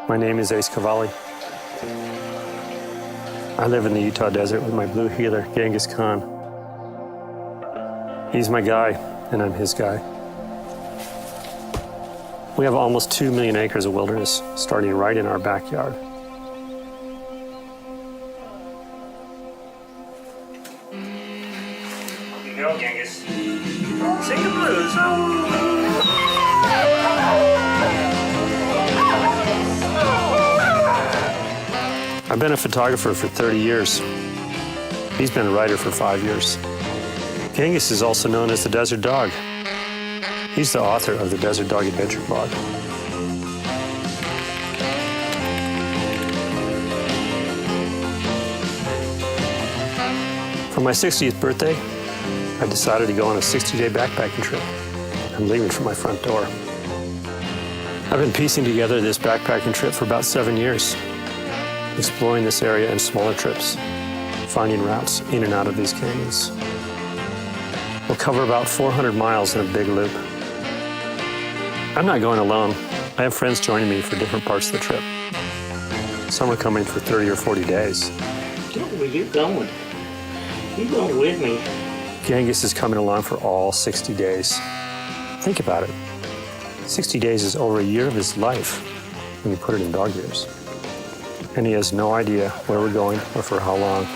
My name is Ace Cavalli. I live in the Utah desert with my blue heeler, Genghis Khan. He's my guy, and I'm his guy. We have almost 2 million acres of wilderness, starting right in our backyard. Here you go, Genghis. Sing the blues. I've been a photographer for 30 years. He's been a writer for 5 years. Genghis is also known as the Desert Dog. He's the author of the Desert Dog Adventure blog. For my 60th birthday, I decided to go on a 60-day backpacking trip. I'm leaving from my front door. I've been piecing together this backpacking trip for about 7 years, exploring this area in smaller trips, finding routes in and out of these canyons. We'll cover about 400 miles in a big loop. I'm not going alone. I have friends joining me for different parts of the trip. Some are coming for 30 or 40 days. Where you going? You going with me? Genghis is coming along for all 60 days. Think about it. 60 days is over a year of his life when you put it in dog years. And he has no idea where we're going or for how long.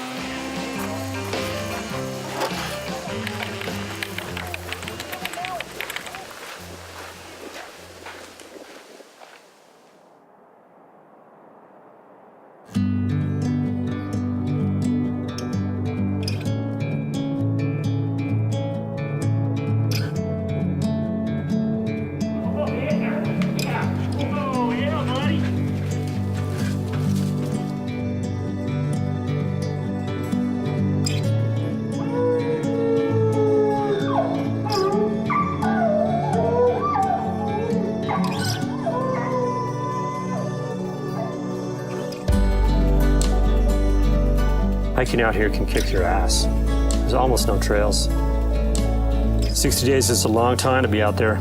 Hiking out here can kick your ass. There's almost no trails. 60 days is a long time to be out there,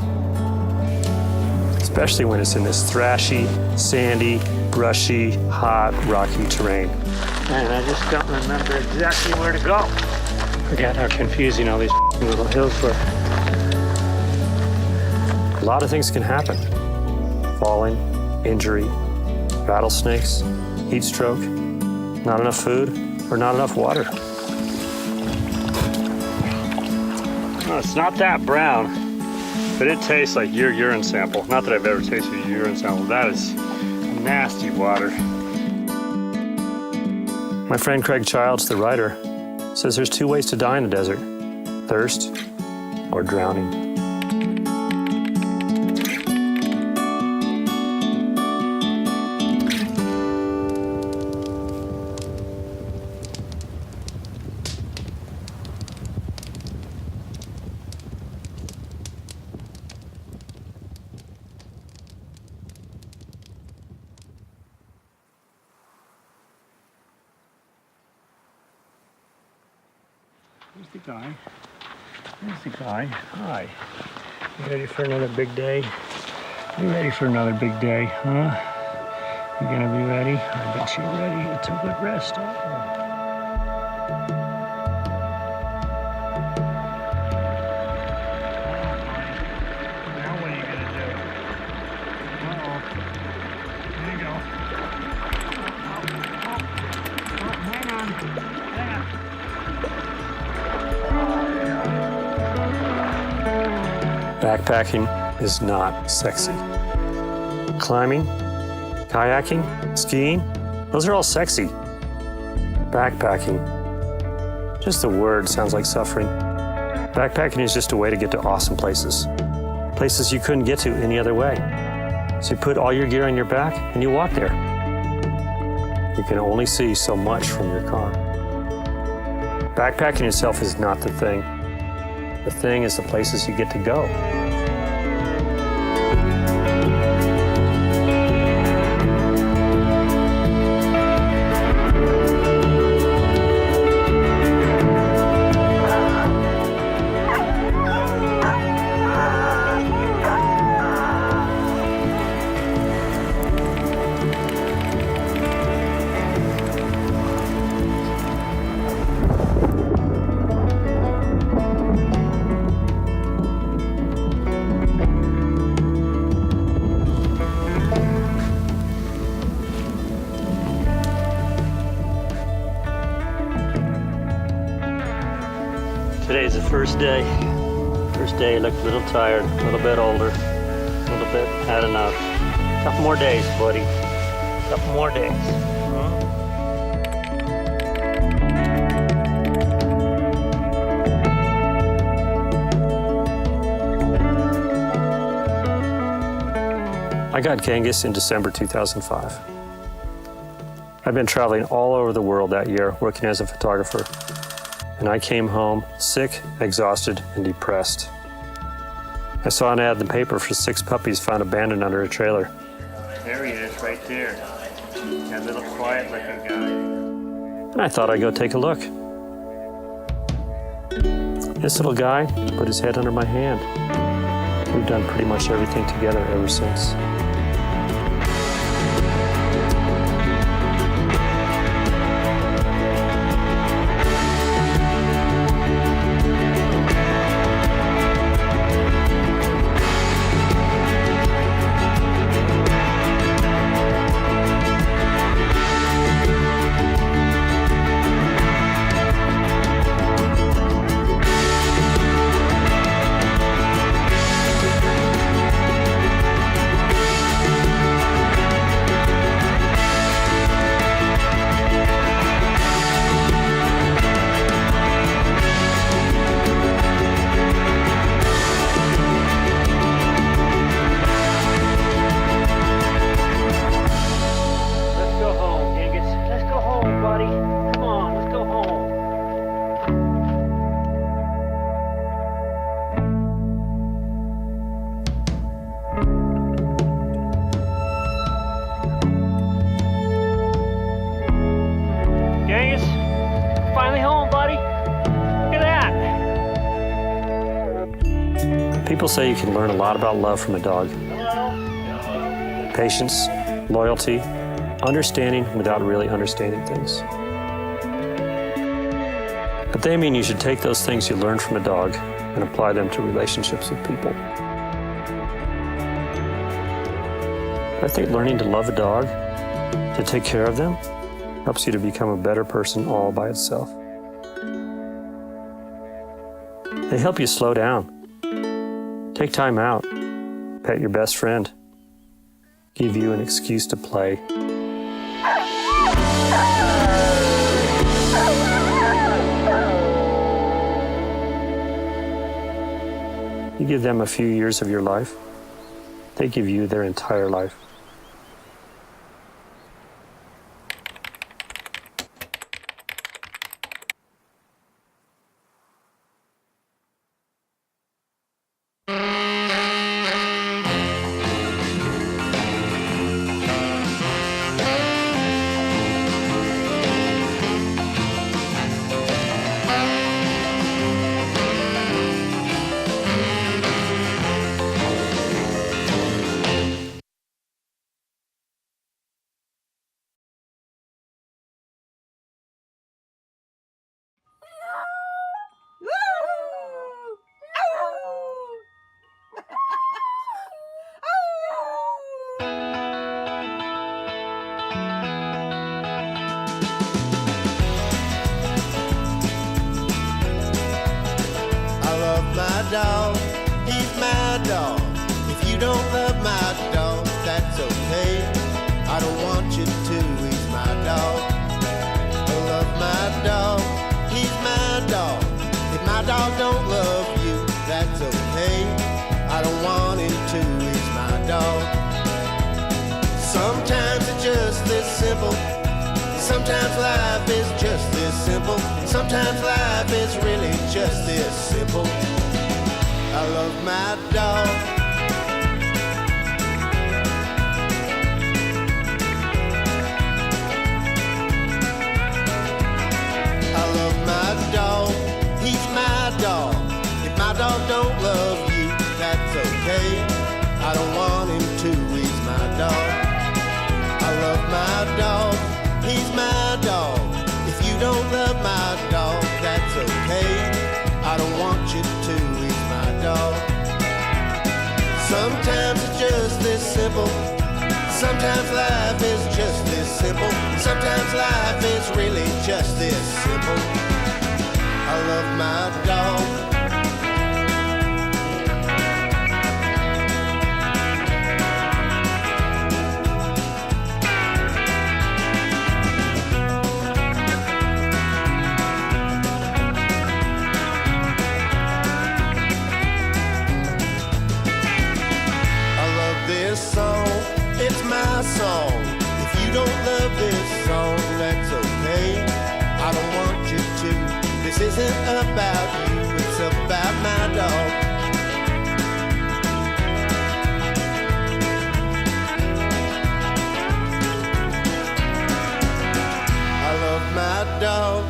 especially when it's in this thrashy, sandy, brushy, hot, rocky terrain. Man, I just don't remember exactly where to go. Forget how confusing all these little hills were. A lot of things can happen. Falling, injury, rattlesnakes, heat stroke, not enough food, or not enough water. No, it's not that brown, but it tastes like your urine sample. Not that I've ever tasted a urine sample. That is nasty water. My friend Craig Childs, the writer, says there's 2 ways to die in the desert: thirst or drowning. There's the guy. There's the guy. Hi. You ready for another big day? You ready for another big day, huh? You gonna be ready? I bet you're ready. It's a good rest, huh? Backpacking is not sexy. Climbing, kayaking, skiing, those are all sexy. Backpacking, just the word sounds like suffering. Backpacking is just a way to get to awesome places. Places you couldn't get to any other way. So you put all your gear on your back and you walk there. You can only see so much from your car. Backpacking itself is not the thing. The thing is the places you get to go. First day. First day, looked a little tired, a little bit older, a little bit had enough. Couple more days, buddy. Couple more days. I got Genghis in December 2005. I've been traveling all over the world that year, working as a photographer. And I came home sick, exhausted, and depressed. I saw an ad in the paper for 6 puppies found abandoned under a trailer. There he is, right there. That little quiet-looking guy. And I thought I'd go take a look. This little guy put his head under my hand. We've done pretty much everything together ever since. People say you can learn a lot about love from a dog. Patience, loyalty, understanding without really understanding things. But they mean you should take those things you learn from a dog and apply them to relationships with people. I think learning to love a dog, to take care of them, helps you to become a better person all by itself. They help you slow down. Take time out, pet your best friend, give you an excuse to play. You give them a few years of your life, they give you their entire life. Dog, he's my dog. If you don't love my dog, that's okay. I don't want you to, he's my dog. I love my dog, he's my dog. If my dog don't love you, that's okay. I don't want him to, he's my dog. Sometimes it's just this simple. Sometimes life is just this simple. Sometimes life is really just this simple. I love my dog. I love my dog. He's my dog. If my dog don't love you, that's okay. I don't want him to. He's my dog. I love my dog. He's my dog. If you don't love my dog, that's okay. I don't want you to. He's my dog. Sometimes it's just this simple. Sometimes life is just this simple. Sometimes life is really just this simple. I love my dog. This isn't about you, it's about my dog. I love my dog,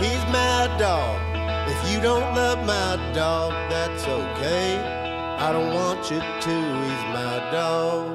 he's my dog. If you don't love my dog, that's okay. I don't want you to, he's my dog.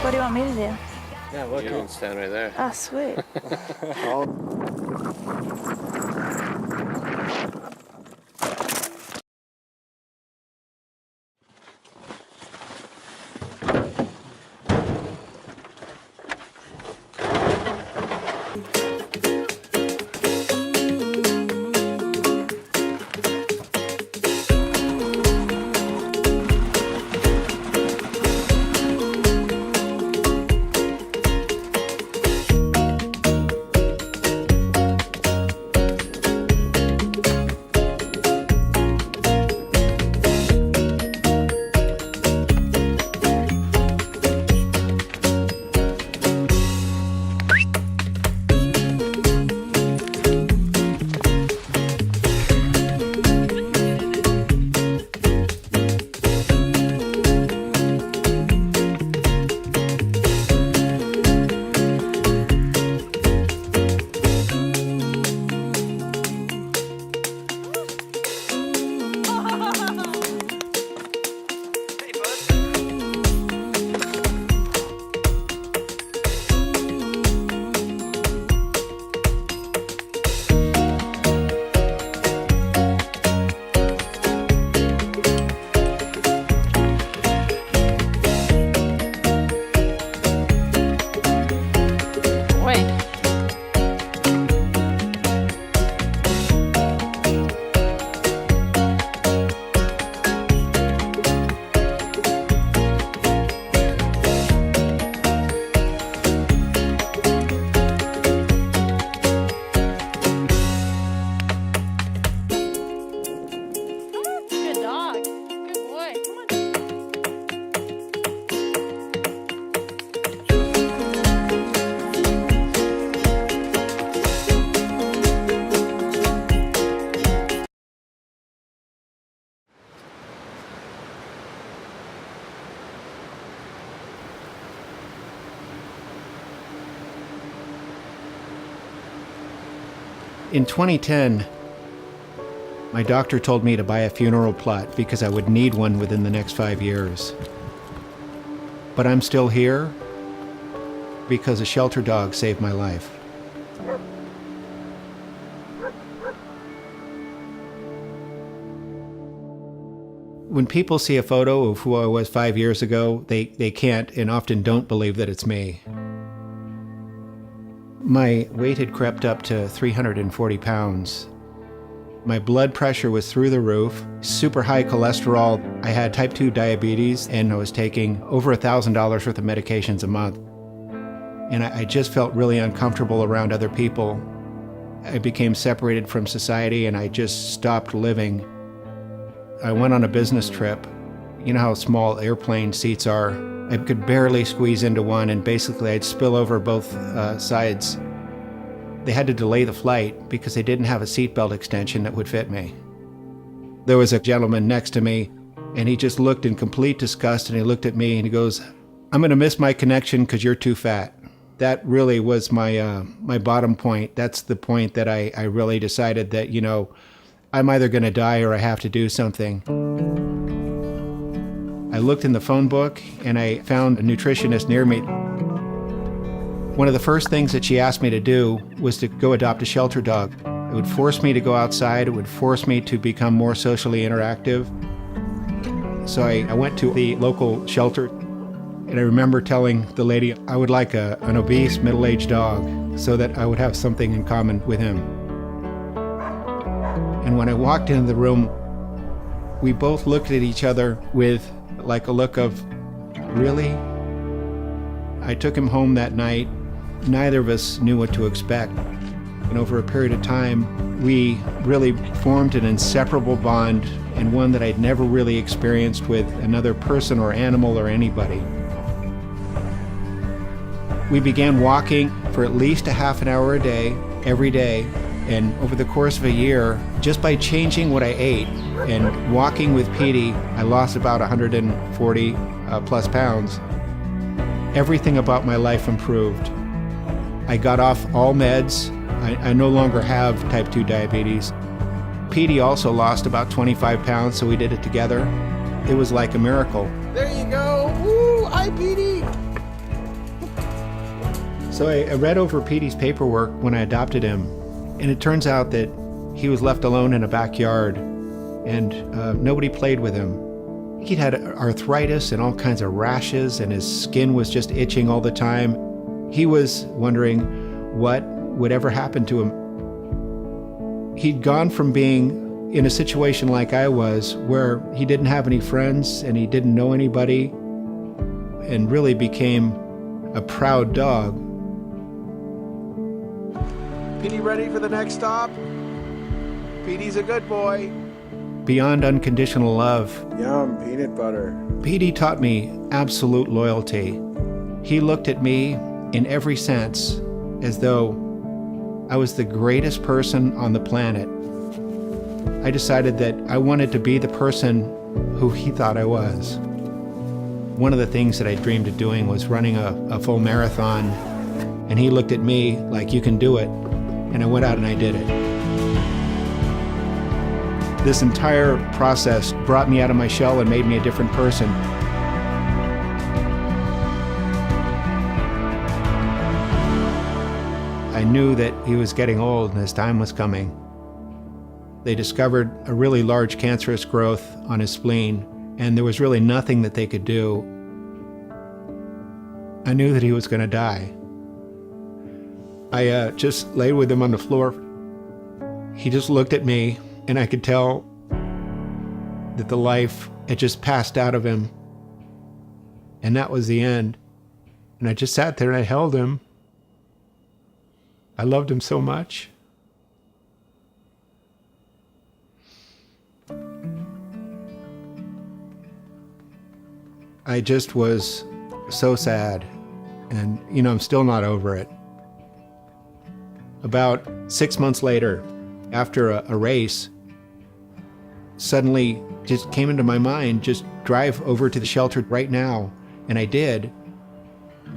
What do you want me to do? Yeah, look, you can stand right there. Oh, sweet. In 2010, my doctor told me to buy a funeral plot because I would need one within the next 5 years. But I'm still here because a shelter dog saved my life. When people see a photo of who I was 5 years ago, they can't and often don't believe that it's me. My weight had crept up to 340 pounds. My blood pressure was through the roof, super high cholesterol. I had type 2 diabetes, and I was taking over $1,000 worth of medications a month. And I just felt really uncomfortable around other people. I became separated from society, and I just stopped living. I went on a business trip. You know how small airplane seats are? I could barely squeeze into one, and basically I'd spill over both sides. They had to delay the flight because they didn't have a seatbelt extension that would fit me. There was a gentleman next to me, and he just looked in complete disgust, and he looked at me and he goes, "I'm gonna miss my connection because you're too fat." That really was my bottom point. That's the point that I really decided that, you know, I'm either gonna die or I have to do something. I looked in the phone book and I found a nutritionist near me. One of the first things that she asked me to do was to go adopt a shelter dog. It would force me to go outside. It would force me to become more socially interactive. So I went to the local shelter, and I remember telling the lady I would like an obese middle-aged dog so that I would have something in common with him. And when I walked into the room, we both looked at each other with like a look of, really? I took him home that night. Neither of us knew what to expect. And over a period of time, we really formed an inseparable bond, and one that I'd never really experienced with another person or animal or anybody. We began walking for at least a half an hour a day, every day, and over the course of a year, just by changing what I ate and walking with Petey, I lost about 140 plus pounds. Everything about my life improved. I got off all meds. I no longer have type 2 diabetes. Petey also lost about 25 pounds, so we did it together. It was like a miracle. There you go. Woo! Hi, Petey. So I read over Petey's paperwork when I adopted him, and it turns out that he was left alone in a backyard, and nobody played with him. He'd had arthritis and all kinds of rashes, and his skin was just itching all the time. He was wondering what would ever happen to him. He'd gone from being in a situation like I was, where he didn't have any friends and he didn't know anybody, and really became a proud dog. Petey ready for the next stop? Petey's a good boy. Beyond unconditional love, Yum, peanut butter. Petey taught me absolute loyalty. He looked at me in every sense as though I was the greatest person on the planet. I decided that I wanted to be the person who he thought I was. One of the things that I dreamed of doing was running a full marathon, and he looked at me like, "You can do it," and I went out and I did it. This entire process brought me out of my shell and made me a different person. I knew that he was getting old and his time was coming. They discovered a really large cancerous growth on his spleen, and there was really nothing that they could do. I knew that he was going to die. I just laid with him on the floor. He just looked at me, and I could tell that the life had just passed out of him. And that was the end. And I just sat there and I held him. I loved him so much. I just was so sad. And, you know, I'm still not over it. About 6 months later, after a race, suddenly just came into my mind, just drive over to the shelter right now. And I did.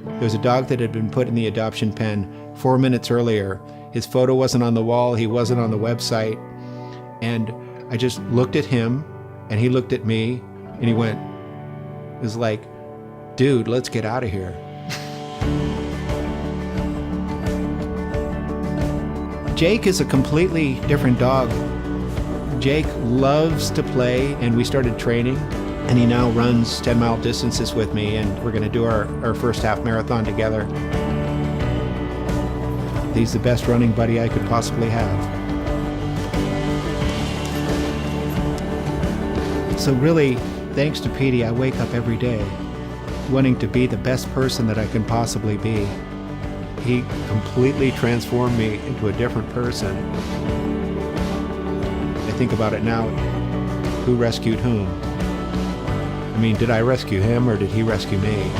There was a dog that had been put in the adoption pen 4 minutes earlier. His photo wasn't on the wall. He wasn't on the website. And I just looked at him and he looked at me and he went, it was like, dude, let's get out of here. Jake is a completely different dog. Jake loves to play, and we started training, and he now runs 10-mile distances with me, and we're going to do our first half marathon together. He's the best running buddy I could possibly have. So really, thanks to Petey, I wake up every day wanting to be the best person that I can possibly be. He completely transformed me into a different person. I think about it now, who rescued whom? I mean, did I rescue him or did he rescue me?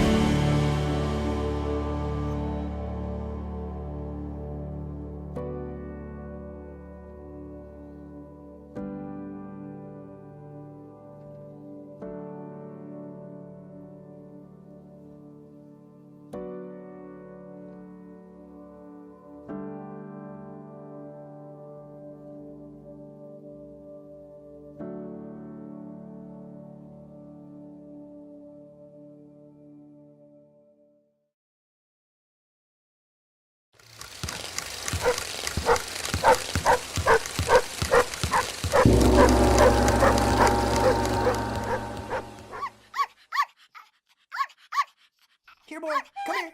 Here, boy. Come here.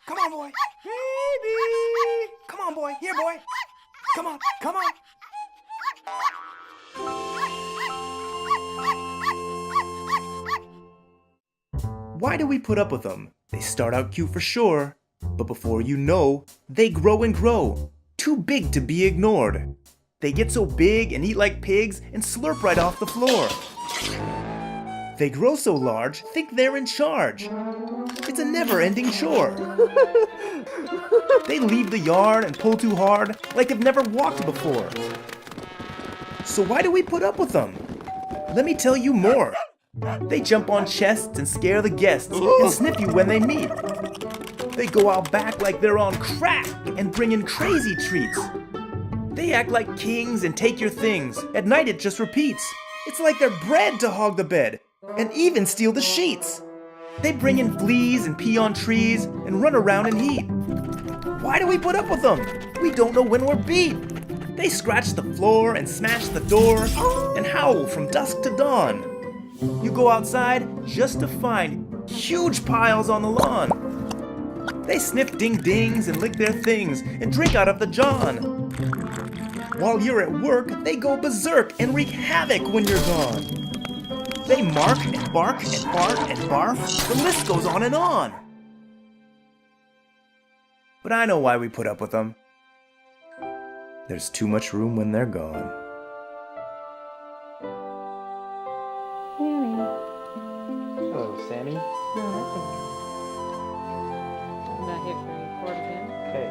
Come on, boy. Baby. Come on, boy. Here, boy. Come on. Come on. Why do we put up with them? They start out cute for sure, but before you know, they grow and grow. Too big to be ignored. They get so big and eat like pigs and slurp right off the floor. They grow so large, think they're in charge. It's a never-ending chore. They leave the yard and pull too hard, like they've never walked before. So why do we put up with them? Let me tell you more. They jump on chests and scare the guests and sniff you when they meet. They go out back like they're on crack and bring in crazy treats. They act like kings and take your things. At night it just repeats. It's like they're bred to hog the bed and even steal the sheets. They bring in fleas and pee on trees and run around in heat. Why do we put up with them? We don't know when we're beat. They scratch the floor and smash the door and howl from dusk to dawn. You go outside just to find huge piles on the lawn. They sniff ding-dings and lick their things and drink out of the john. While you're at work, they go berserk and wreak havoc when you're gone. They mark and bark and fart and barf. The list goes on and on. But I know why we put up with them. There's too much room when they're gone. Hello, Sammy. I'm not hit record again. Okay.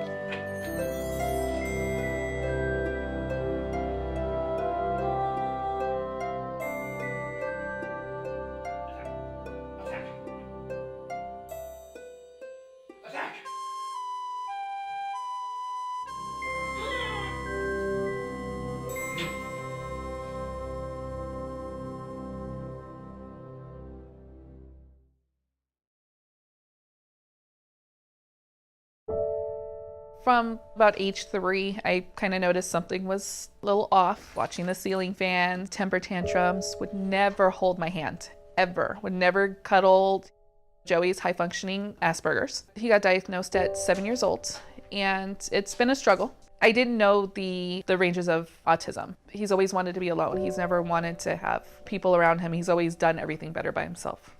From about age 3, I kind of noticed something was a little off. Watching the ceiling fan, temper tantrums, would never hold my hand, ever. Would never cuddle. Joey's high-functioning Asperger's. He got diagnosed at 7 years old, and it's been a struggle. I didn't know the ranges of autism. He's always wanted to be alone. He's never wanted to have people around him. He's always done everything better by himself.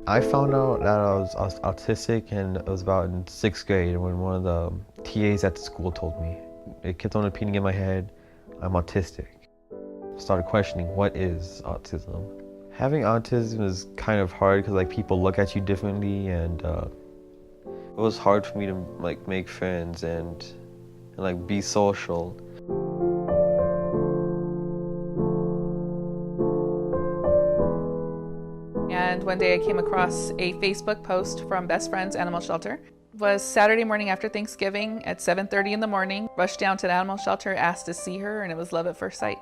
I found out that I was autistic, and it was about in 6th grade when one of the TAs at the school told me. It kept on repeating in my head, I'm autistic. Started questioning, what is autism? Having autism is kind of hard because like people look at you differently, and it was hard for me to like make friends and like be social. And one day I came across a Facebook post from Best Friends Animal Shelter. It was Saturday morning after Thanksgiving at 7:30 in the morning. Rushed down to the animal shelter, asked to see her, and it was love at first sight.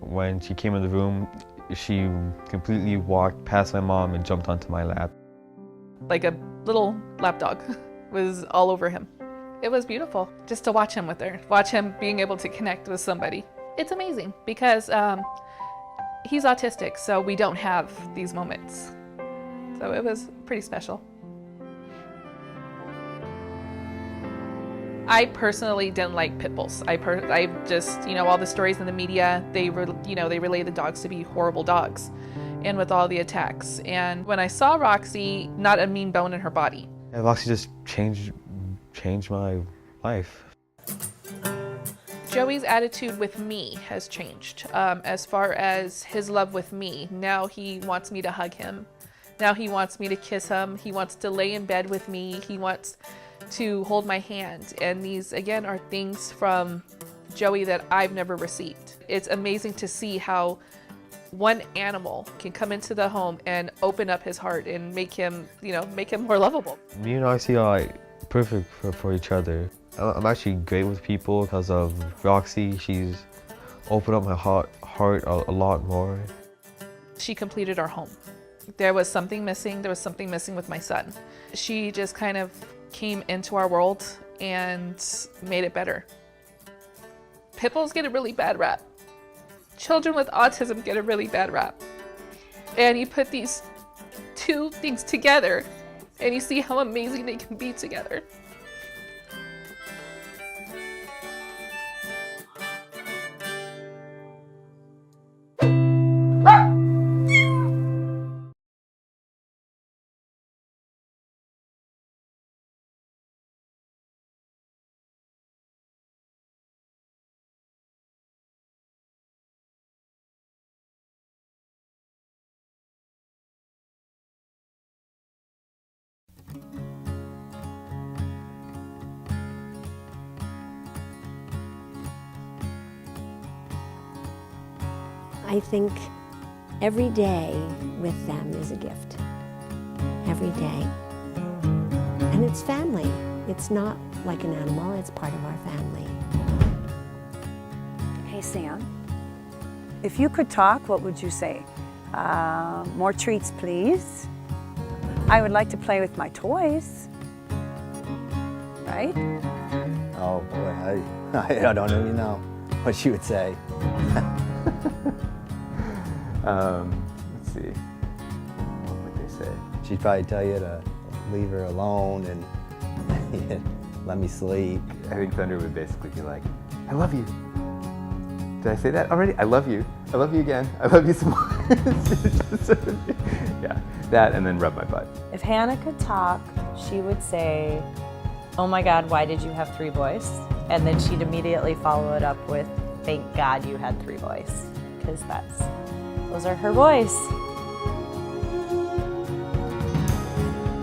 When she came in the room, she completely walked past my mom and jumped onto my lap. Like a little lapdog was all over him. It was beautiful just to watch him with her, watch him being able to connect with somebody. It's amazing because he's autistic, so we don't have these moments. So it was pretty special. I personally didn't like pit bulls. I just, all the stories in the media, they relay the dogs to be horrible dogs, and with all the attacks. And when I saw Roxy, not a mean bone in her body. Yeah, Roxy just changed my life. Joey's attitude with me has changed. As far as his love with me, now he wants me to hug him. Now he wants me to kiss him. He wants to lay in bed with me. He wants to hold my hand. And these, again, are things from Joey that I've never received. It's amazing to see how one animal can come into the home and open up his heart and make him more lovable. Me and Roxy are like perfect for each other. I'm actually great with people because of Roxy. She's opened up my heart a lot more. She completed our home. There was something missing. There was something missing with my son. She just kind of came into our world and made it better. Pit bulls get a really bad rap. Children with autism get a really bad rap. And you put these two things together and you see how amazing they can be together. I think every day with them is a gift. Every day. And it's family. It's not like an animal, it's part of our family. Hey, Sam. If you could talk, what would you say? More treats, please. I would like to play with my toys. Right? Oh boy, I don't even know what she would say. Let's see. What would they say? She'd probably tell you to leave her alone and let me sleep. I think Thunder would basically be like, I love you. Did I say that already? I love you. I love you again. I love you some more. Yeah, that and then rub my butt. If Hannah could talk, she would say, oh my God, why did you have 3 boys? And then she'd immediately follow it up with, thank God you had 3 boys. Because those are her boys.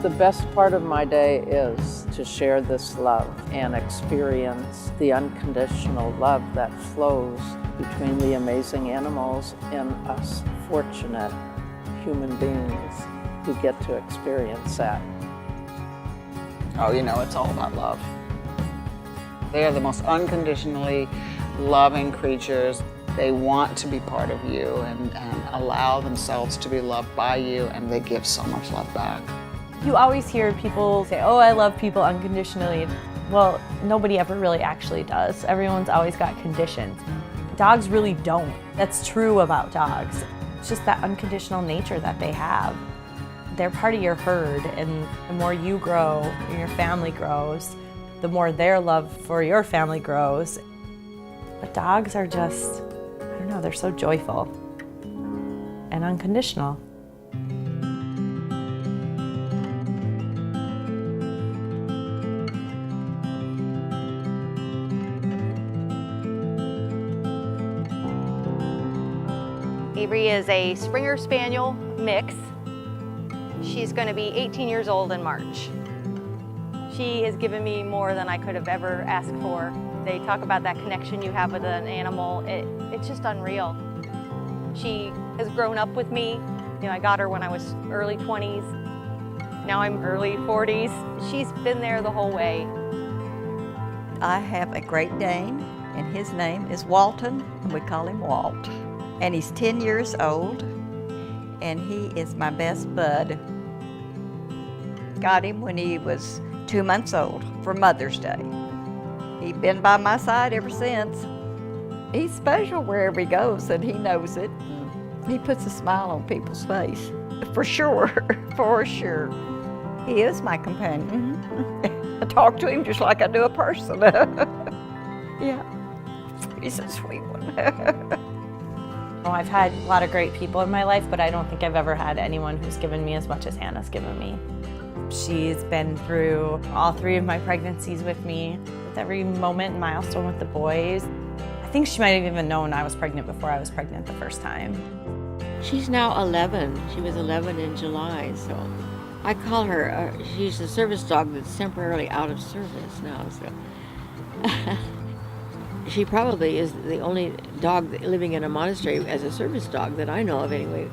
The best part of my day is to share this love and experience the unconditional love that flows between the amazing animals and us fortunate human beings who get to experience that. Oh, it's all about love. They are the most unconditionally loving creatures. They want to be part of you and allow themselves to be loved by you, and they give so much love back. You always hear people say, oh, I love people unconditionally. Well, nobody ever really actually does. Everyone's always got conditions. Dogs really don't. That's true about dogs. It's just that unconditional nature that they have. They're part of your herd, and the more you grow and your family grows, the more their love for your family grows. But dogs are just, I don't know, they're so joyful and unconditional. Avery is a Springer Spaniel mix. She's going to be 18 years old in March. She has given me more than I could have ever asked for. They talk about that connection you have with an animal. It's just unreal. She has grown up with me. You know, I got her when I was early 20s. Now I'm early 40s. She's been there the whole way. I have a Great Dane, and his name is Walton, and we call him Walt. And he's 10 years old, and he is my best bud. Got him when he was 2 months old for Mother's Day. He's been by my side ever since. He's special wherever he goes, and he knows it. He puts a smile on people's face, for sure, for sure. He is my companion. I talk to him just like I do a person. Yeah, he's a sweet one. I've had a lot of great people in my life, but I don't think I've ever had anyone who's given me as much as Hannah's given me. She's been through all 3 of my pregnancies with me, with every moment and milestone with the boys. I think she might have even known I was pregnant before I was pregnant the first time. She's now 11. She was 11 in July, so I call her, she's a service dog that's temporarily out of service now, so. She probably is the only dog living in a monastery as a service dog that I know of anyway.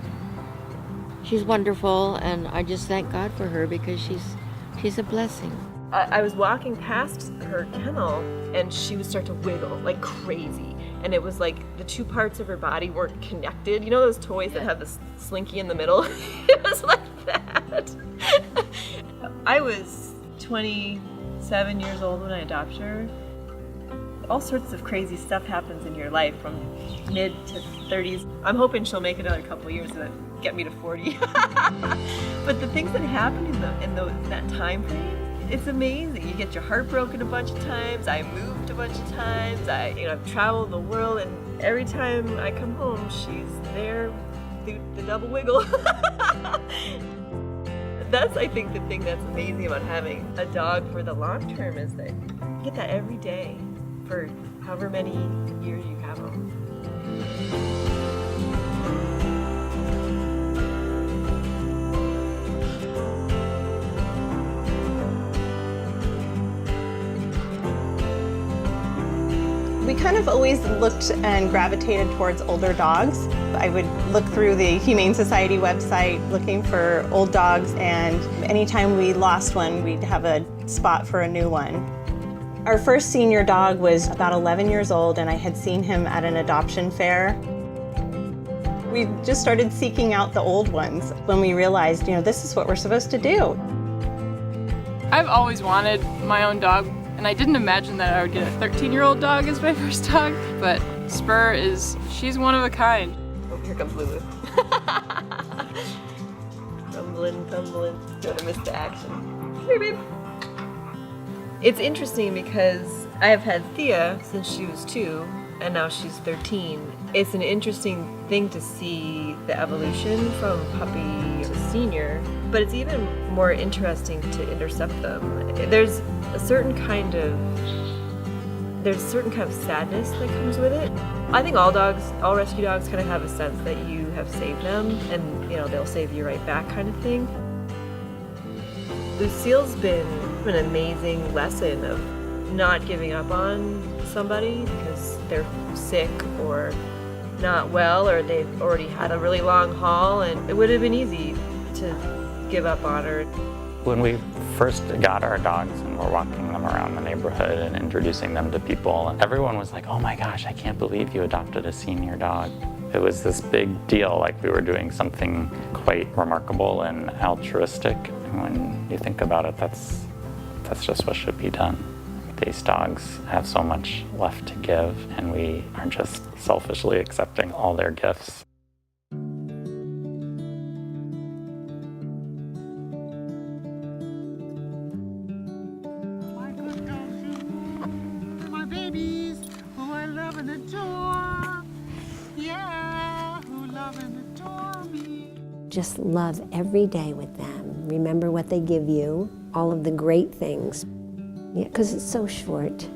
She's wonderful, and I just thank God for her because she's a blessing. I was walking past her kennel and she would start to wiggle like crazy. And it was like the 2 parts of her body weren't connected. You know those toys that have the slinky in the middle? It was like that. I was 27 years old when I adopted her. All sorts of crazy stuff happens in your life from mid to 30s. I'm hoping she'll make another couple years and get me to 40. But the things that happen in that time frame, it's amazing. You get your heart broken a bunch of times. I moved a bunch of times. I've traveled the world, and every time I come home, she's there, the double wiggle. That's, I think, the thing that's amazing about having a dog for the long term is that you get that every day for however many years you have them. We kind of always looked and gravitated towards older dogs. I would look through the Humane Society website looking for old dogs, and anytime we lost one, we'd have a spot for a new one. Our first senior dog was about 11 years old, and I had seen him at an adoption fair. We just started seeking out the old ones when we realized, this is what we're supposed to do. I've always wanted my own dog, and I didn't imagine that I would get a 13-year-old dog as my first dog, but Spur she's one of a kind. Oh, here comes Lulu. Tumbling. Don't miss the action. Come here, babe. It's interesting because I have had Thea since she was 2, and now she's 13. It's an interesting thing to see the evolution from puppy to senior, but it's even more interesting to intercept them. There's a certain kind of sadness that comes with it. I think all rescue dogs kind of have a sense that you have saved them, and they'll save you right back kind of thing. Lucille's been an amazing lesson of not giving up on somebody because they're sick or not well, or they've already had a really long haul, and it would have been easy to give up on her. When we first got our dogs and were walking them around the neighborhood and introducing them to people, and everyone was like, "Oh my gosh, I can't believe you adopted a senior dog." It was this big deal, like we were doing something quite remarkable and altruistic. And when you think about it, that's just what should be done. These dogs have so much left to give, and we are just selfishly accepting all their gifts. My babies, who I love and adore. Yeah, who love and adore me. Just love every day with them. Remember what they give you, all of the great things. Yeah, because it's so short.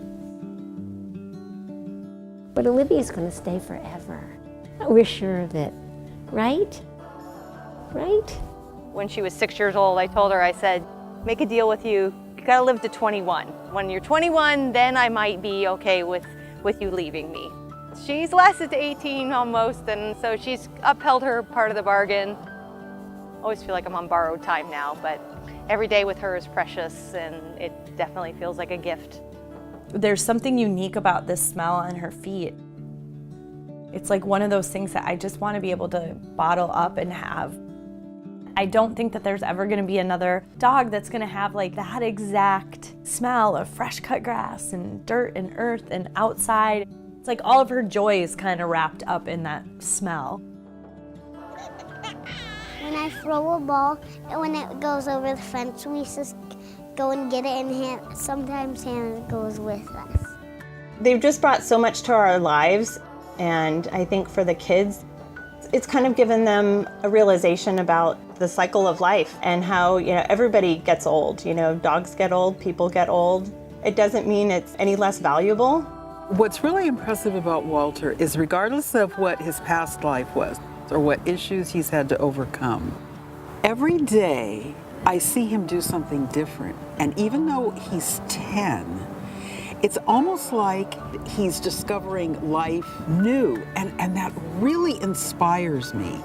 But Olivia's going to stay forever. We're sure of it, right? Right? When she was 6 years old, I told her, I said, make a deal with you, You gotta live to 21. When you're 21, then I might be okay with you leaving me. She's lasted to 18 almost, and so she's upheld her part of the bargain. I always feel like I'm on borrowed time now, but every day with her is precious, and it definitely feels like a gift. There's something unique about this smell on her feet. It's like one of those things that I just want to be able to bottle up and have. I don't think that there's ever going to be another dog that's going to have like that exact smell of fresh cut grass and dirt and earth and outside. It's like all of her joy is kind of wrapped up in that smell. When I throw a ball and when it goes over the fence, we just go and get it, and sometimes Hannah goes with us. They've just brought so much to our lives, and I think for the kids, it's kind of given them a realization about the cycle of life and how, everybody gets old. Dogs get old, people get old. It doesn't mean it's any less valuable. What's really impressive about Walter is regardless of what his past life was or what issues he's had to overcome, every day I see him do something different. And even though he's 10, it's almost like he's discovering life new, and that really inspires me.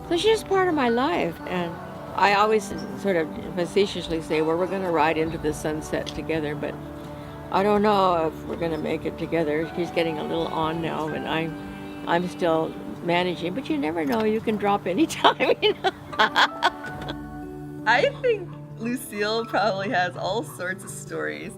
So she's part of my life, and I always sort of facetiously say, well, we're going to ride into the sunset together, but I don't know if we're going to make it together. She's getting a little on now, and I'm still managing, but you never know. You can drop anytime, I think Lucille probably has all sorts of stories.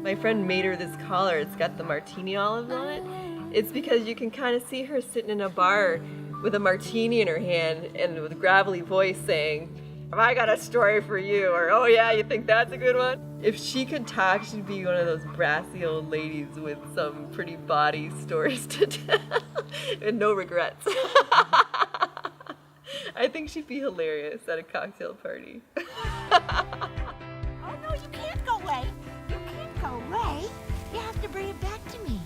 My friend made her this collar. It's got the martini olives on it. It's because you can kind of see her sitting in a bar with a martini in her hand and with a gravelly voice saying, "Have I got a story for you?" Or, "Oh yeah, you think that's a good one?" If she could talk, she'd be one of those brassy old ladies with some pretty bawdy stories to tell and no regrets. I think she'd be hilarious at a cocktail party. Oh no, you can't go away. You can't go away. You have to bring it back to me.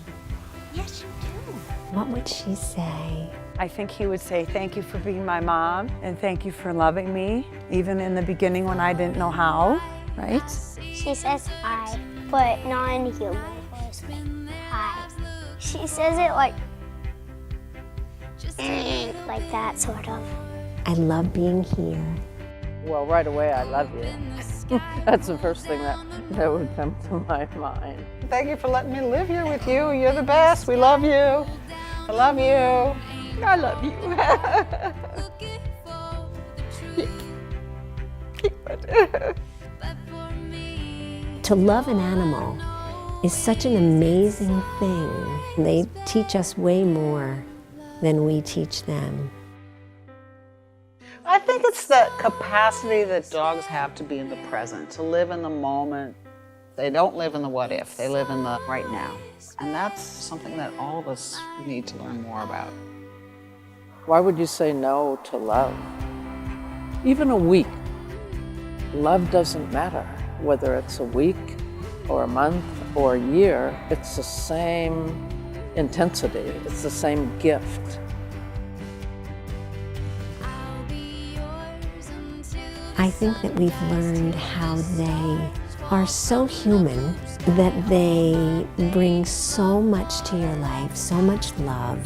Yes, you do. What would she say? I think he would say, thank you for being my mom, and thank you for loving me, even in the beginning when I didn't know how, right? She says hi, but not in a human voice. Hi. She says it like that, sort of. I love being here. Well, right away, I love you. That's the first thing that would come to my mind. Thank you for letting me live here with you. You're the best. We love you. I love you. I love you. To love an animal is such an amazing thing. They teach us way more than we teach them. I think it's the capacity that dogs have to be in the present, to live in the moment. They don't live in the what if, they live in the right now. And that's something that all of us need to learn more about. Why would you say no to love? Even a week. Love doesn't matter whether it's a week or a month or a year. It's the same intensity. It's the same gift. I think that we've learned how they are so human, that they bring so much to your life, so much love.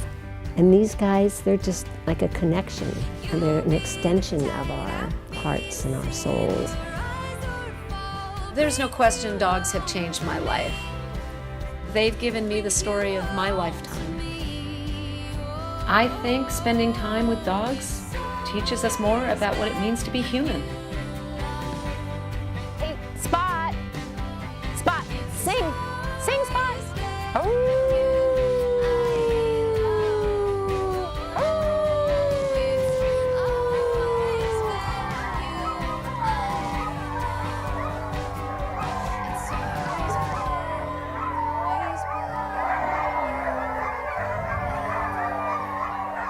And these guys, they're just like a connection. And they're an extension of our hearts and our souls. There's no question dogs have changed my life. They've given me the story of my lifetime. I think spending time with dogs teaches us more about what it means to be human. Hey, Spot! Spot, sing! Sing, Spot!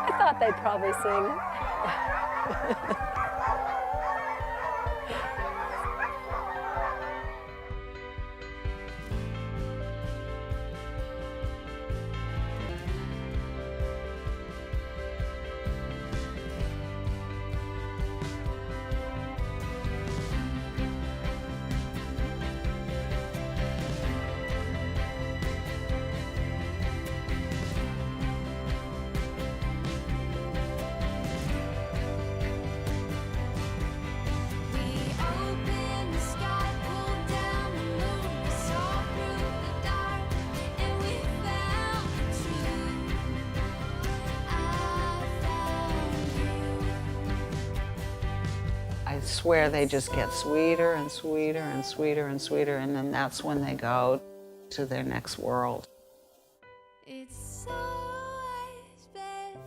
I thought they'd probably sing. swear they just get sweeter and sweeter and sweeter and sweeter, and then that's when they go to their next world.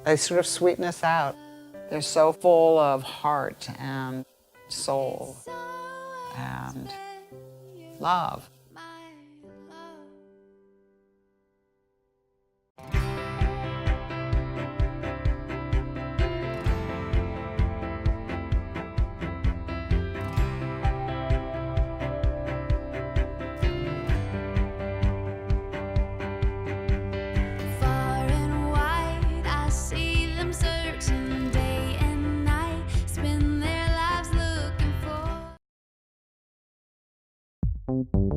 They sort of sweeten us out. They're so full of heart and soul and love. Thank you.